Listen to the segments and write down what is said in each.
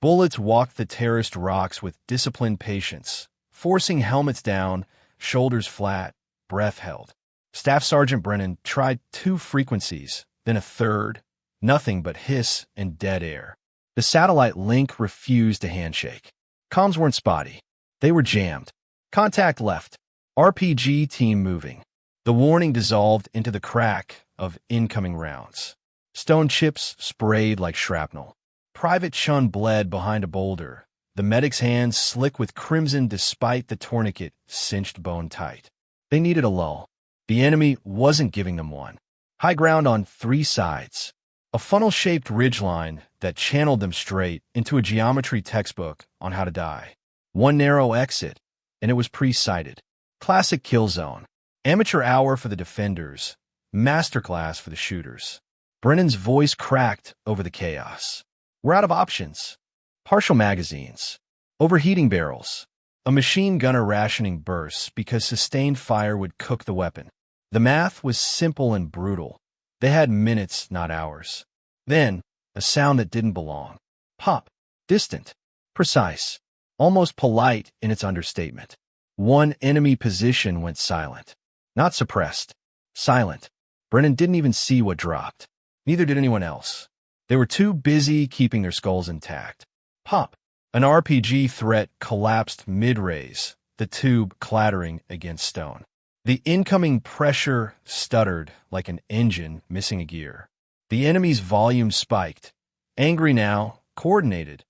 Bullets walked the terraced rocks with disciplined patience, forcing helmets down, shoulders flat, breath held. Staff Sergeant Brennan tried 2 frequencies, then a third, nothing but hiss and dead air. The satellite link refused to handshake. Comms weren't spotty. They were jammed. Contact left. RPG team moving. The warning dissolved into the crack of incoming rounds. Stone chips sprayed like shrapnel. Private Chun bled behind a boulder, the medic's hands slick with crimson despite the tourniquet cinched bone tight. They needed a lull. The enemy wasn't giving them one. High ground on 3 sides. A funnel-shaped ridgeline that channeled them straight into a geometry textbook on how to die. One narrow exit, and it was pre-sighted. Classic kill zone. Amateur hour for the defenders. Masterclass for the shooters. Brennan's voice cracked over the chaos. We're out of options. Partial magazines. Overheating barrels. A machine gunner rationing bursts because sustained fire would cook the weapon. The math was simple and brutal. They had minutes, not hours. Then, a sound that didn't belong. Pop. Distant. Precise. Almost polite in its understatement. One enemy position went silent. Not suppressed. Silent. Brennan didn't even see what dropped. Neither did anyone else. They were too busy keeping their skulls intact. Pop. An RPG threat collapsed mid-raise, the tube clattering against stone. The incoming pressure stuttered like an engine missing a gear. The enemy's volume spiked. Angry now, coordinated,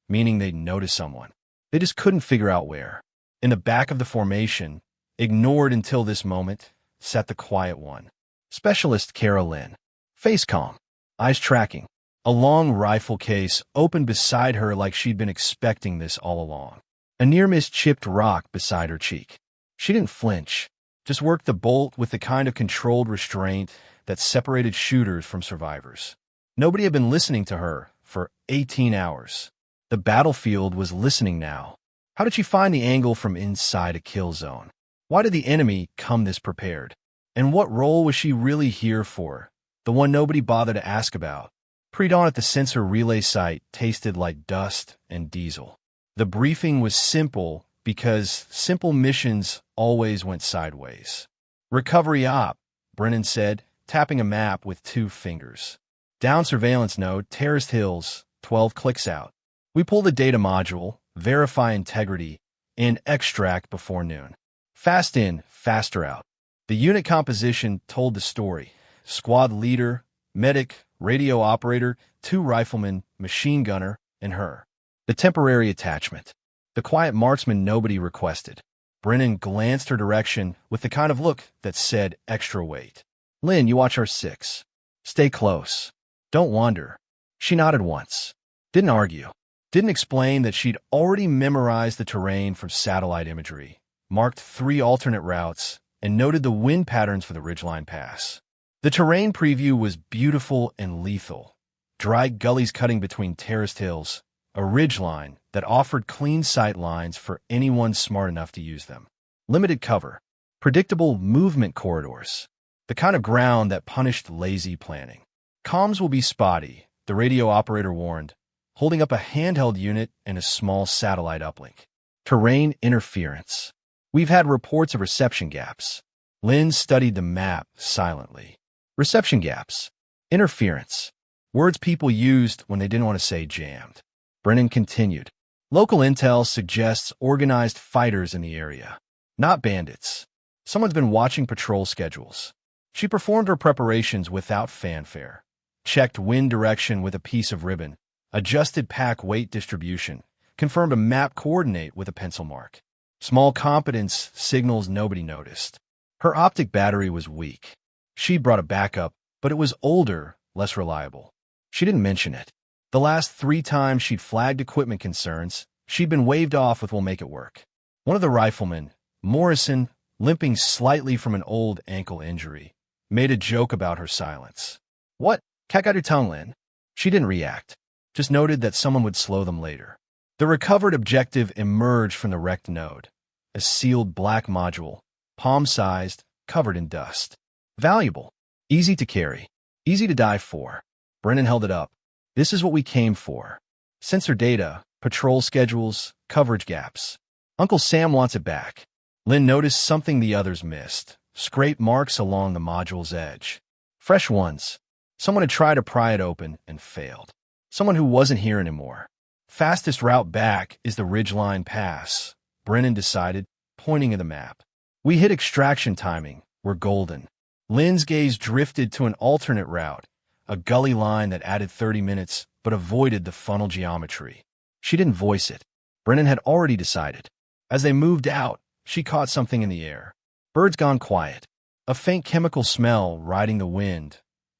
meaning they'd noticed someone. They just couldn't figure out where. In the back of the formation, ignored until this moment, sat the quiet one. Specialist Kara Lynn. Face calm. Eyes tracking. A long rifle case opened beside her like she'd been expecting this all along. A near-miss chipped rock beside her cheek. She didn't flinch, just worked the bolt with the kind of controlled restraint that separated shooters from survivors. Nobody had been listening to her for 18 hours. The battlefield was listening now. How did she find the angle from inside a kill zone? Why did the enemy come this prepared? And what role was she really here for? The one nobody bothered to ask about. Pre-dawn at the sensor relay site tasted like dust and diesel. The briefing was simple because simple missions always went sideways. Recovery op, Brennan said, tapping a map with 2 fingers. Down surveillance node, Terraced Hills, 12 clicks out. We pull the data module, verify integrity, and extract before noon. Fast in, faster out. The unit composition told the story. Squad leader, medic, radio operator, 2 riflemen, machine gunner, and her. The temporary attachment. The quiet marksman nobody requested. Brennan glanced her direction with the kind of look that said extra weight. Lynn, you watch our 6. Stay close. Don't wander. She nodded once. Didn't argue. Didn't explain that she'd already memorized the terrain from satellite imagery, marked 3 alternate routes, and noted the wind patterns for the ridgeline pass. The terrain preview was beautiful and lethal. Dry gullies cutting between terraced hills, a ridgeline that offered clean sight lines for anyone smart enough to use them. Limited cover, predictable movement corridors, the kind of ground that punished lazy planning. Comms will be spotty, the radio operator warned, holding up a handheld unit and a small satellite uplink. Terrain interference. We've had reports of reception gaps. Lynn studied the map silently. Reception gaps. Interference. Words people used when they didn't want to say jammed. Brennan continued. Local intel suggests organized fighters in the area, not bandits. Someone's been watching patrol schedules. She performed her preparations without fanfare, checked wind direction with a piece of ribbon, adjusted pack weight distribution, confirmed a map coordinate with a pencil mark. Small competence signals nobody noticed. Her optic battery was weak. She'd brought a backup, but it was older, less reliable. She didn't mention it. The last 3 times she'd flagged equipment concerns, she'd been waved off with "we'll make it work." One of the riflemen, Morrison, limping slightly from an old ankle injury, made a joke about her silence. What? Cat got your tongue, Lynn? She didn't react, just noted that someone would slow them later. The recovered objective emerged from the wrecked node, a sealed black module, palm-sized, covered in dust. Valuable, easy to carry, easy to die for. Brennan held it up. This is what we came for. Sensor data, patrol schedules, coverage gaps. Uncle Sam wants it back. Lynn noticed something the others missed. Scrape marks along the module's edge. Fresh ones. Someone had tried to pry it open and failed. Someone who wasn't here anymore. Fastest route back is the Ridgeline Pass, Brennan decided, pointing at the map. We hit extraction timing. We're golden. Lynn's gaze drifted to an alternate route, a gully line that added 30 minutes but avoided the funnel geometry. She didn't voice it. Brennan had already decided. As they moved out, she caught something in the air. Birds gone quiet. A faint chemical smell riding the wind,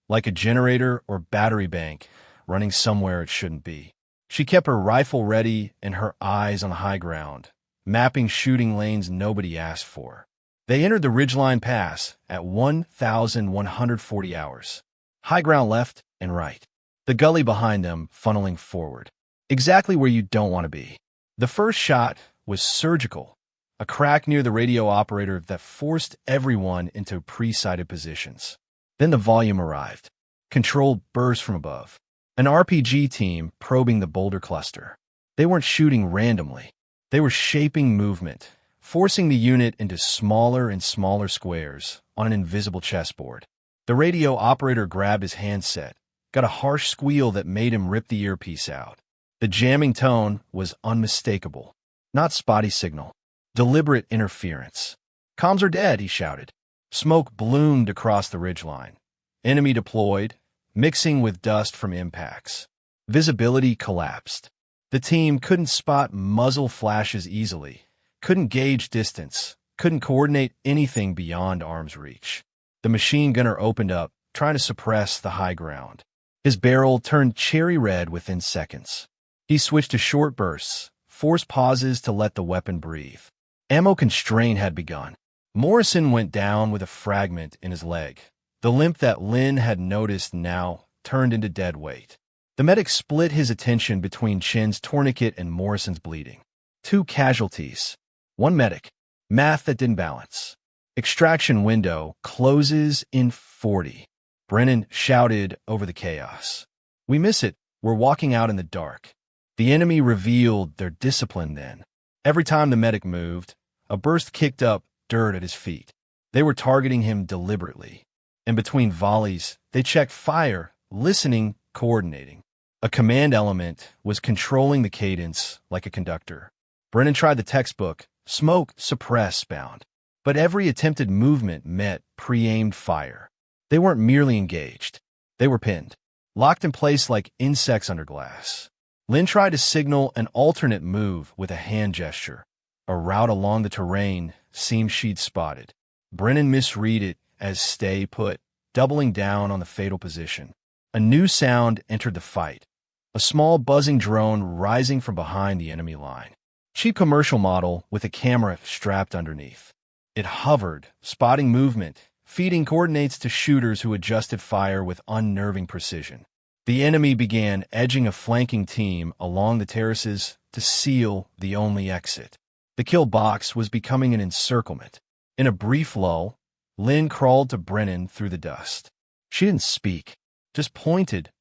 like a generator or battery bank running somewhere it shouldn't be. She kept her rifle ready and her eyes on the high ground, mapping shooting lanes nobody asked for. They entered the Ridgeline Pass at 1,140 hours. High ground left and right. The gully behind them funneling forward. Exactly where you don't want to be. The first shot was surgical, a crack near the radio operator that forced everyone into pre-sighted positions. Then the volume arrived. Controlled burst from above. An RPG team probing the boulder cluster. They weren't shooting randomly. They were shaping movement, forcing the unit into smaller and smaller squares on an invisible chessboard. The radio operator grabbed his handset, got a harsh squeal that made him rip the earpiece out. The jamming tone was unmistakable. Not spotty signal. Deliberate interference. "Comms are dead," he shouted. Smoke bloomed across the ridgeline. Enemy deployed, mixing with dust from impacts. Visibility collapsed. The team couldn't spot muzzle flashes easily, couldn't gauge distance, couldn't coordinate anything beyond arm's reach. The machine gunner opened up, trying to suppress the high ground. His barrel turned cherry red within seconds. He switched to short bursts, forced pauses to let the weapon breathe. Ammo constraint had begun. Morrison went down with a fragment in his leg. The limp that Lynn had noticed now turned into dead weight. The medic split his attention between Chin's tourniquet and Morrison's bleeding. 2 casualties. 1 medic. Math that didn't balance. Extraction window closes in 40. Brennan shouted over the chaos. "We miss it. We're walking out in the dark." The enemy revealed their discipline then. Every time the medic moved, a burst kicked up dirt at his feet. They were targeting him deliberately. In between volleys, they checked fire, listening, coordinating. A command element was controlling the cadence like a conductor. Brennan tried the textbook, smoke, suppress, bound. But every attempted movement met pre-aimed fire. They weren't merely engaged. They were pinned, locked in place like insects under glass. Lynn tried to signal an alternate move with a hand gesture. A route along the terrain seemed she'd spotted. Brennan misread it as stay put, doubling down on the fatal position. A new sound entered the fight. A small buzzing drone rising from behind the enemy line. Cheap commercial model with a camera strapped underneath. It hovered, spotting movement, feeding coordinates to shooters who adjusted fire with unnerving precision. The enemy began edging a flanking team along the terraces to seal the only exit. The kill box was becoming an encirclement. In a brief lull, Lynn crawled to Brennan through the dust. She didn't speak, just pointed,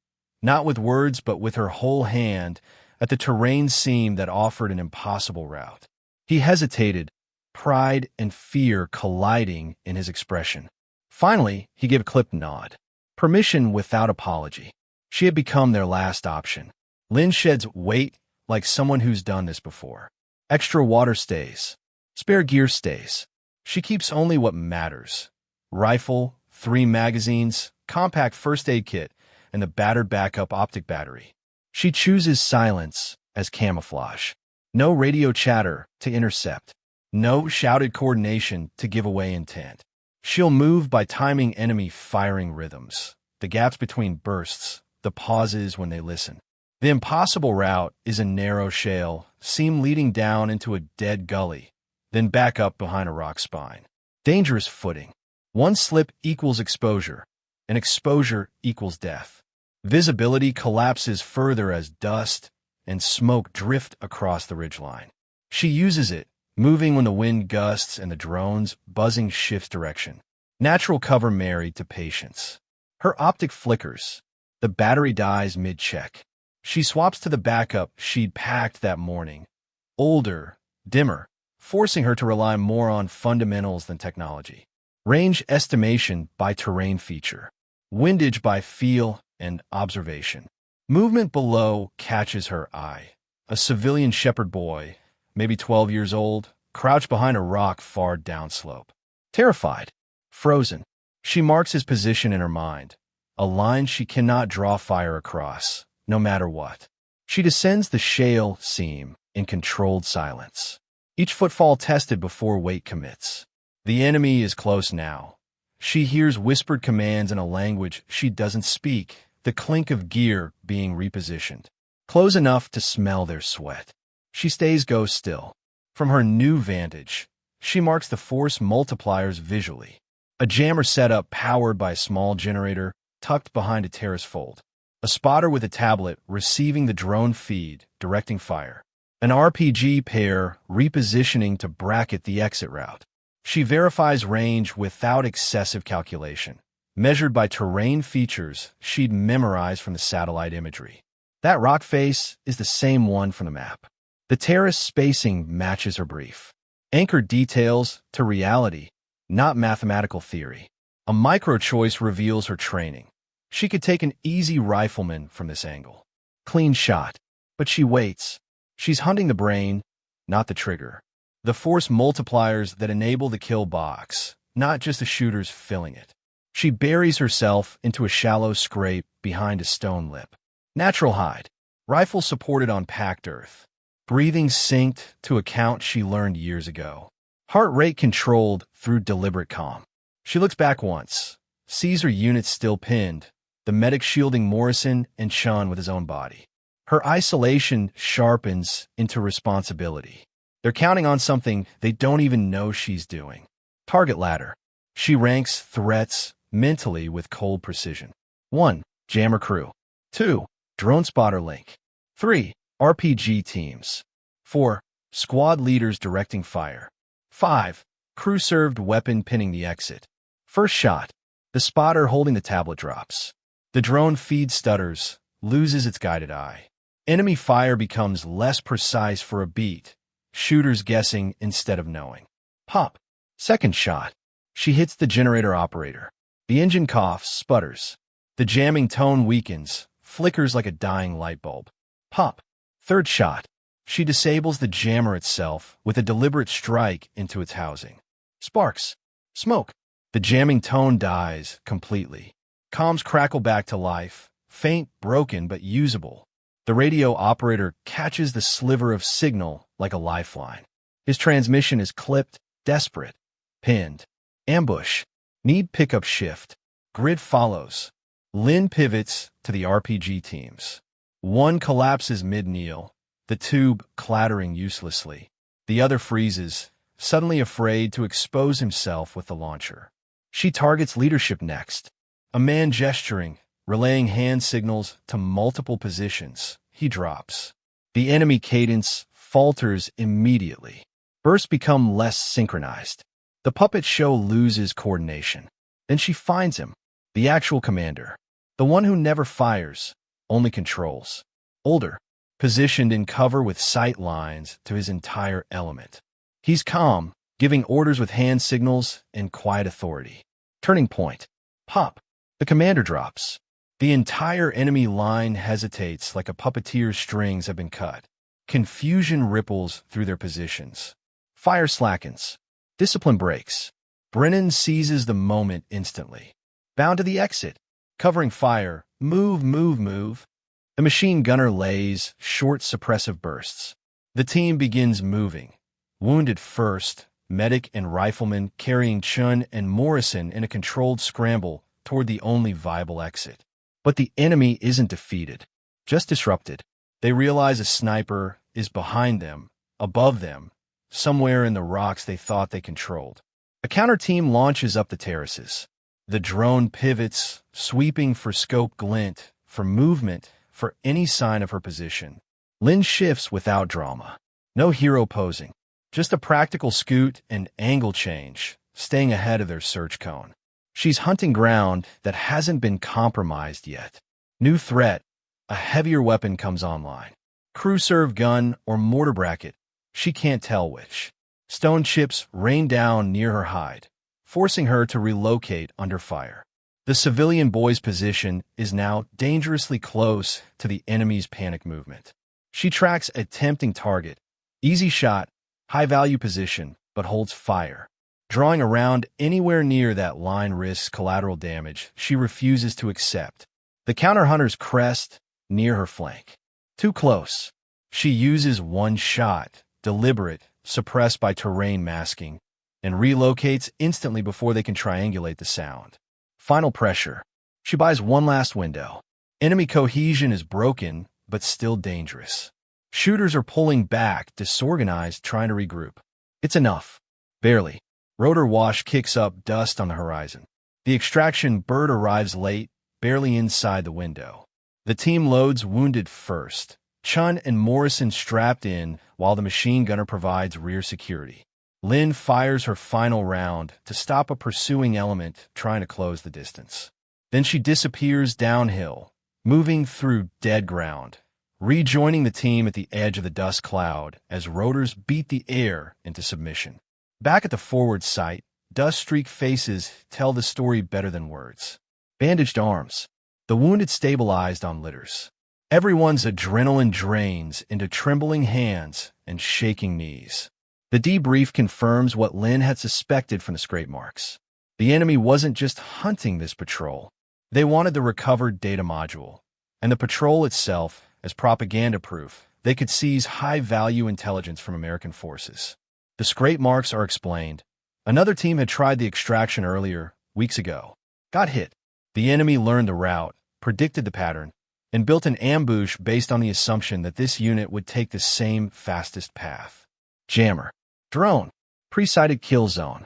not with words but with her whole hand, at the terrain seam that offered an impossible route. He hesitated, pride and fear colliding in his expression. Finally, he gave a clipped nod. Permission without apology. She had become their last option. Lynn sheds weight like someone who's done this before. Extra water stays. Spare gear stays. She keeps only what matters. Rifle, 3 magazines, compact first aid kit, and the battered backup optic battery. She chooses silence as camouflage. No radio chatter to intercept. No shouted coordination to give away intent. She'll move by timing enemy firing rhythms, the gaps between bursts, the pauses when they listen. The impossible route is a narrow shale, seam leading down into a dead gully, then back up behind a rock spine. Dangerous footing. One slip equals exposure, and exposure equals death. Visibility collapses further as dust and smoke drift across the ridgeline. She uses it, moving when the wind gusts and the drone's buzzing shifts direction. Natural cover married to patience. Her optic flickers. The battery dies mid-check. She swaps to the backup she'd packed that morning. Older, dimmer, forcing her to rely more on fundamentals than technology. Range estimation by terrain feature. Windage by feel and observation. Movement below catches her eye. A civilian shepherd boy, maybe 12 years old, crouched behind a rock far downslope. Terrified, frozen, she marks his position in her mind, a line she cannot draw fire across, no matter what. She descends the shale seam in controlled silence. Each footfall tested before weight commits. The enemy is close now. She hears whispered commands in a language she doesn't speak, the clink of gear being repositioned. Close enough to smell their sweat. She stays still. From her new vantage, she marks the force multipliers visually. A jammer setup powered by a small generator tucked behind a terrace fold. A spotter with a tablet receiving the drone feed, directing fire. An RPG pair repositioning to bracket the exit route. She verifies range without excessive calculation, measured by terrain features she'd memorized from the satellite imagery. That rock face is the same one from the map. The terrace spacing matches her brief. Anchored details to reality, not mathematical theory. A micro-choice reveals her training. She could take an easy rifleman from this angle. Clean shot. But she waits. She's hunting the brain, not the trigger. The force multipliers that enable the kill box, not just the shooters filling it. She buries herself into a shallow scrape behind a stone lip. Natural hide. Rifle supported on packed earth. Breathing synced to a count she learned years ago. Heart rate controlled through deliberate calm. She looks back once, sees her unit still pinned, the medic shielding Morrison and Chun with his own body. Her isolation sharpens into responsibility. They're counting on something they don't even know she's doing. Target ladder. She ranks threats mentally with cold precision. 1. Jammer crew. 2. Drone spotter link. 3. RPG teams. 4. Squad leaders directing fire. 5. Crew served weapon pinning the exit. First shot. The spotter holding the tablet drops. The drone feed stutters, loses its guided eye. Enemy fire becomes less precise for a beat. Shooters guessing instead of knowing. Pop. Second shot. She hits the generator operator. The engine coughs, sputters. The jamming tone weakens, flickers like a dying light bulb. Pop. Third shot. She disables the jammer itself with a deliberate strike into its housing. Sparks. Smoke. The jamming tone dies completely. Comms crackle back to life, faint, broken, but usable. The radio operator catches the sliver of signal like a lifeline. His transmission is clipped, desperate, pinned. Ambush. Need pickup shift. Grid follows. Lin pivots to the RPG teams. One collapses mid-kneel, the tube clattering uselessly. The other freezes, suddenly afraid to expose himself with the launcher. She targets leadership next. A man gesturing, relaying hand signals to multiple positions. He drops. The enemy cadence falters immediately. Bursts become less synchronized. The puppet show loses coordination. Then she finds him, the actual commander. The one who never fires, only controls. Older, positioned in cover with sight lines to his entire element. He's calm, giving orders with hand signals and quiet authority. Turning point. Pop. The commander drops. The entire enemy line hesitates like a puppeteer's strings have been cut. Confusion ripples through their positions. Fire slackens. Discipline breaks. Brennan seizes the moment instantly. Bound to the exit. Covering fire. Move, move, move. The machine gunner lays short suppressive bursts. The team begins moving. Wounded first, medic and rifleman carrying Chun and Morrison in a controlled scramble toward the only viable exit. But the enemy isn't defeated, just disrupted. They realize a sniper is behind them, above them, somewhere in the rocks they thought they controlled. A counter team launches up the terraces. The drone pivots, sweeping for scope glint, for movement, for any sign of her position. Lin shifts without drama. No hero posing. Just a practical scoot and angle change, staying ahead of their search cone. She's hunting ground that hasn't been compromised yet. New threat, A heavier weapon comes online. Crew serve gun or mortar bracket, she can't tell which. Stone chips rain down near her hide, forcing her to relocate under fire. The civilian boy's position is now dangerously close to the enemy's panic movement. She tracks a tempting target. Easy shot, high-value position, but holds fire. Drawing around anywhere near that line risks collateral damage she refuses to accept. The counter-hunter's crest near her flank. Too close. She uses one shot, deliberate, suppressed by terrain masking, and relocates instantly before they can triangulate the sound. Final pressure. She buys one last window. Enemy cohesion is broken, but still dangerous. Shooters are pulling back, disorganized, trying to regroup. It's enough. Barely. Rotor wash kicks up dust on the horizon. The extraction bird arrives late, barely inside the window. The team loads wounded first. Chun and Morrison strapped in while the machine gunner provides rear security. Lynn fires her final round to stop a pursuing element trying to close the distance. Then she disappears downhill, moving through dead ground, rejoining the team at the edge of the dust cloud as rotors beat the air into submission. Back at the forward sight, dust-streaked faces tell the story better than words. Bandaged arms. The wounded stabilized on litters. Everyone's adrenaline drains into trembling hands and shaking knees. The debrief confirms what Lynn had suspected from the scrape marks. The enemy wasn't just hunting this patrol. They wanted the recovered data module, and the patrol itself as propaganda proof they could seize high-value intelligence from American forces. The scrape marks are explained. Another team had tried the extraction earlier, weeks ago. Got hit. The enemy learned the route, predicted the pattern, and built an ambush based on the assumption that this unit would take the same fastest path. Jammer. Drone. Pre-sighted kill zone.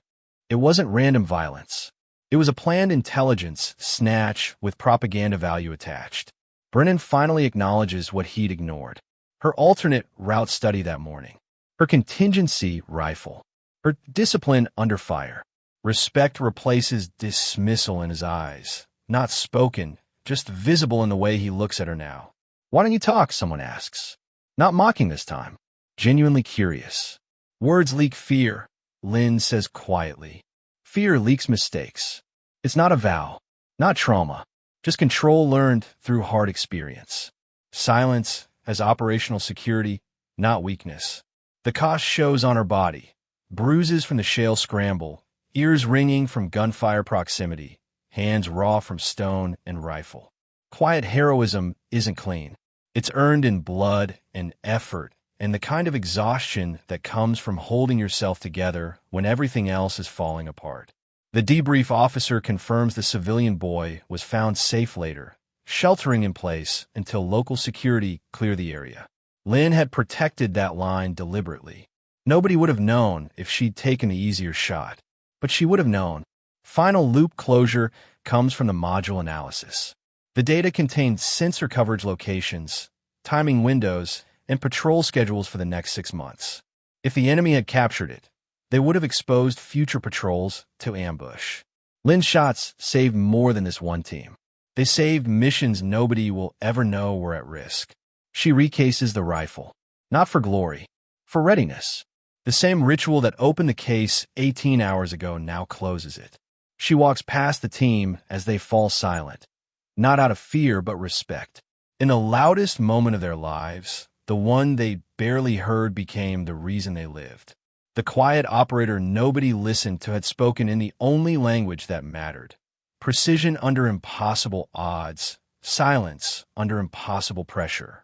It wasn't random violence. It was a planned intelligence snatch with propaganda value attached. Brennan finally acknowledges what he'd ignored. Her alternate route study that morning. Her contingency rifle. Her discipline under fire. Respect replaces dismissal in his eyes. Not spoken, just visible in the way he looks at her now. Why don't you talk, someone asks. Not mocking this time. Genuinely curious. Words leak fear, Lynn says quietly. Fear leaks mistakes. It's not a vow, not trauma, just control learned through hard experience. Silence as operational security, not weakness. The cost shows on her body. Bruises from the shale scramble, ears ringing from gunfire proximity, hands raw from stone and rifle. Quiet heroism isn't clean. It's earned in blood and effort and the kind of exhaustion that comes from holding yourself together when everything else is falling apart. The debrief officer confirms the civilian boy was found safe later, sheltering in place until local security cleared the area. Lynn had protected that line deliberately. Nobody would have known if she'd taken the easier shot, but she would have known. Final loop closure comes from the module analysis. The data contained sensor coverage locations, timing windows, and patrol schedules for the next 6 months. If the enemy had captured it, they would have exposed future patrols to ambush. Lynn's shots saved more than this one team. They saved missions nobody will ever know were at risk. She recases the rifle, not for glory, for readiness. The same ritual that opened the case 18 hours ago now closes it. She walks past the team as they fall silent, not out of fear but respect. In the loudest moment of their lives, the one they barely heard became the reason they lived. The quiet operator nobody listened to had spoken in the only language that mattered. Precision under impossible odds, silence under impossible pressure.